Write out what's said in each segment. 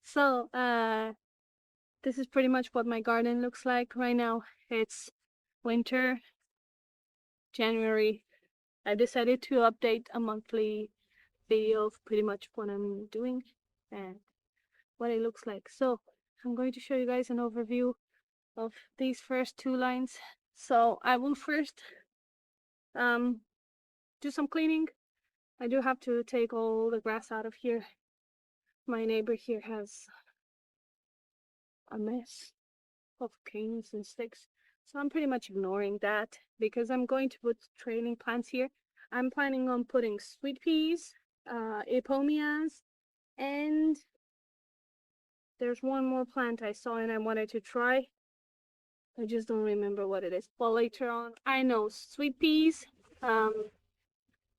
So, this is pretty much what my garden looks like right now. It's winter, January. I decided to update a monthly video of pretty much what I'm doing and what it looks like. So, I'm going to show you guys an overview of these first two lines. So, I will first do some cleaning. I do have to take all the grass out of here. My neighbor here has a mess of canes and sticks. So I'm pretty much ignoring that because I'm going to put trailing plants here. I'm planning on putting sweet peas, epomias, and there's one more plant I saw and I wanted to try. I just don't remember what it is. Well, later on, I know sweet peas,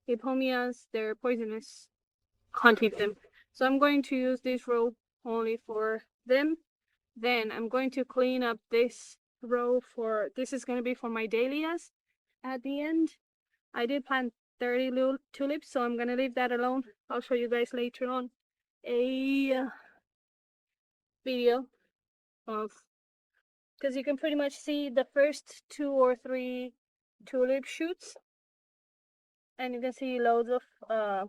epomias, they're poisonous. Can't eat them. So I'm going to use this row only for them. Then I'm going to clean up this row for, this is going to be for my dahlias at the end. I did plant 30 little tulips, so I'm going to leave that alone. I'll show you guys later on a video of, because you can pretty much see the first 2 or 3 tulip shoots, and you can see loads of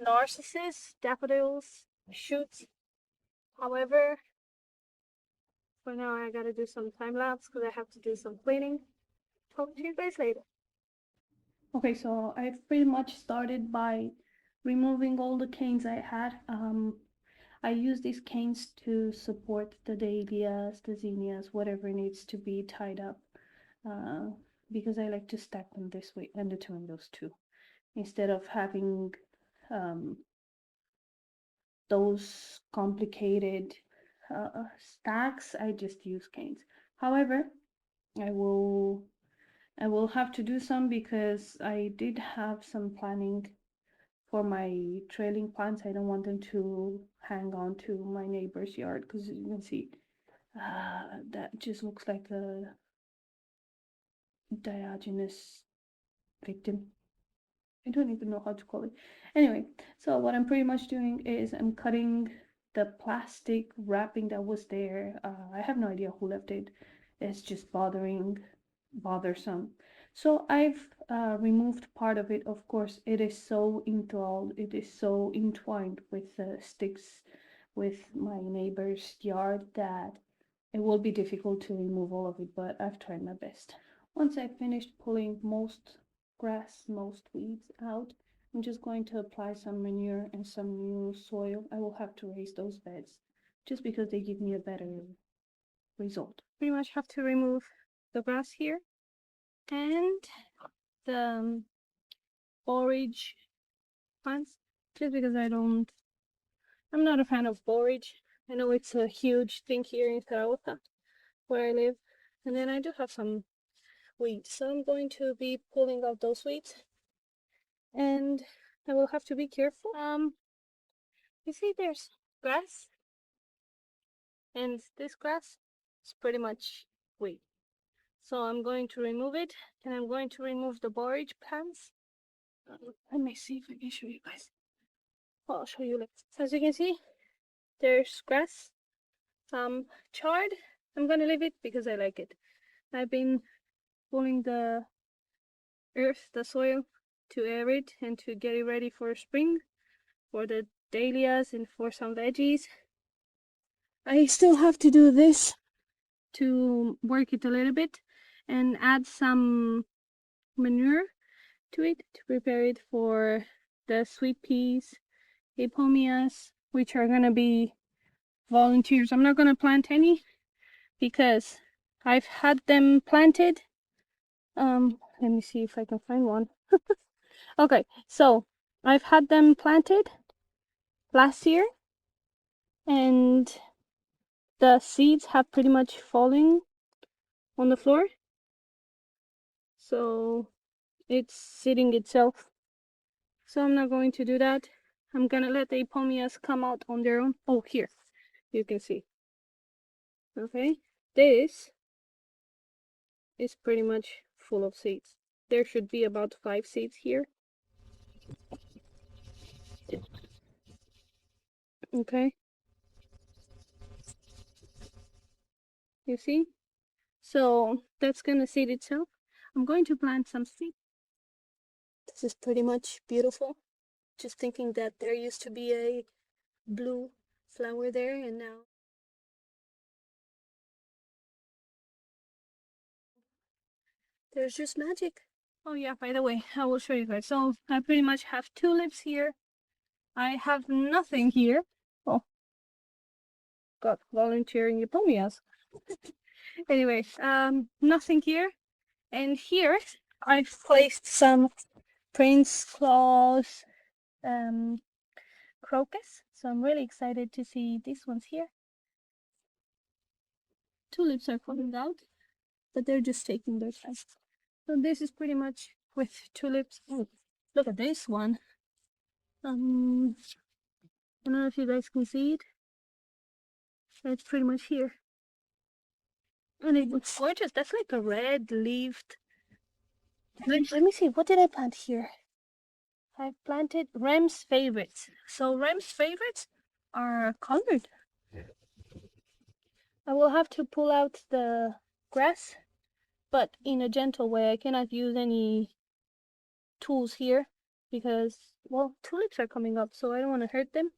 narcissus, daffodils, shoots. However, for now I gotta do some time lapse because I have to do some cleaning. Talk to you guys later. Okay, so I've pretty much started by removing all the canes I had. I use these canes to support the dahlias, the zinnias, whatever needs to be tied up, because I like to stack them this way and between those two, instead of having those complicated stacks. I just use canes. However, I will have to do some because I did have some planning for my trailing plants. I don't want them to hang on to my neighbor's yard because you can see that just looks like a Diogenes victim. I don't even know how to call it. Anyway, so what I'm pretty much doing is I'm cutting the plastic wrapping that was there. I have no idea who left it. It's just bothersome. So I've removed part of it. Of course, it is so enthralled, it is so entwined with the sticks with my neighbor's yard that it will be difficult to remove all of it, but I've tried my best. Once I've finished pulling most grass, most weeds out, I'm just going to apply some manure and some new soil. I will have to raise those beds just because they give me a better result. Pretty much have to remove the grass here and the borage plants just because I'm not a fan of borage. I know it's a huge thing here in Zaragoza where I live, and then I do have some weeds, so I'm going to be pulling out those weeds and I will have to be careful. You see there's grass, and this grass is pretty much weed, so I'm going to remove it, and I'm going to remove the borage plants. Let me see if I can show you guys. Well, I'll show you later. So as you can see, there's grass, charred. I'm gonna leave it because I like it. I've been pulling the earth, the soil, to air it and to get it ready for spring, for the dahlias and for some veggies. I still have to do this to work it a little bit and add some manure to it to prepare it for the sweet peas, epomias, which are gonna be volunteers. I'm not gonna plant any because I've had them planted. Let me see if I can find one. Okay, so I've had them planted last year, and the seeds have pretty much fallen on the floor, so it's sitting itself. So I'm not going to do that. I'm gonna let the epomias come out on their own. Oh, here you can see. Okay, this is pretty much full of seeds. There should be about 5 seeds here. Okay, You see? So that's gonna seed itself. I'm going to plant some seed. This is pretty much beautiful. Just thinking that there used to be a blue flower there, and now there's just magic. Oh yeah, by the way, I will show you guys. So I pretty much have tulips here. I have nothing here. Oh, got volunteering euphonias. Anyway, nothing here. And here I've placed some Prince Claus crocus. So I'm really excited to see these ones here. Tulips are coming out, but they're just taking their time. So this is pretty much with tulips. Oh, look at this one. I don't know if you guys can see it. It's pretty much here. And it looks gorgeous. That's like a red leafed. Let me see, what did I plant here? I planted Rem's favorites. So Rem's favorites are colored. I will have to pull out the grass, but in a gentle way. I cannot use any tools here because, well, tulips are coming up, so I don't want to hurt them.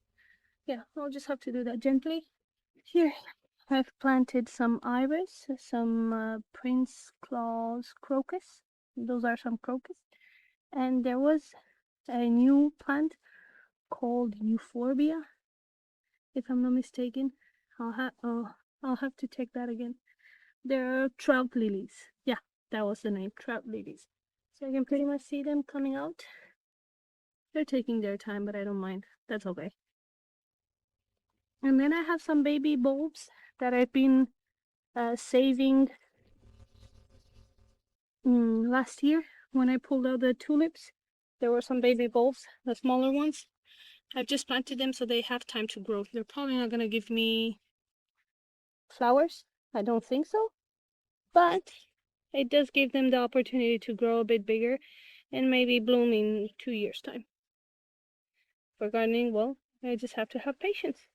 Yeah, I'll just have to do that gently. Here, I've planted some iris, some Prince Claus crocus. Those are some crocus. And there was a new plant called euphorbia, if I'm not mistaken. I'll have to check that again. They're trout lilies. Yeah, that was the name, trout lilies. So I can pretty much see them coming out. They're taking their time, but I don't mind. That's okay. And then I have some baby bulbs that I've been saving last year when I pulled out the tulips. There were some baby bulbs, the smaller ones. I've just planted them so they have time to grow. They're probably not gonna give me flowers. I don't think so. But it does give them the opportunity to grow a bit bigger and maybe bloom in 2 years' time. For gardening, well, I just have to have patience.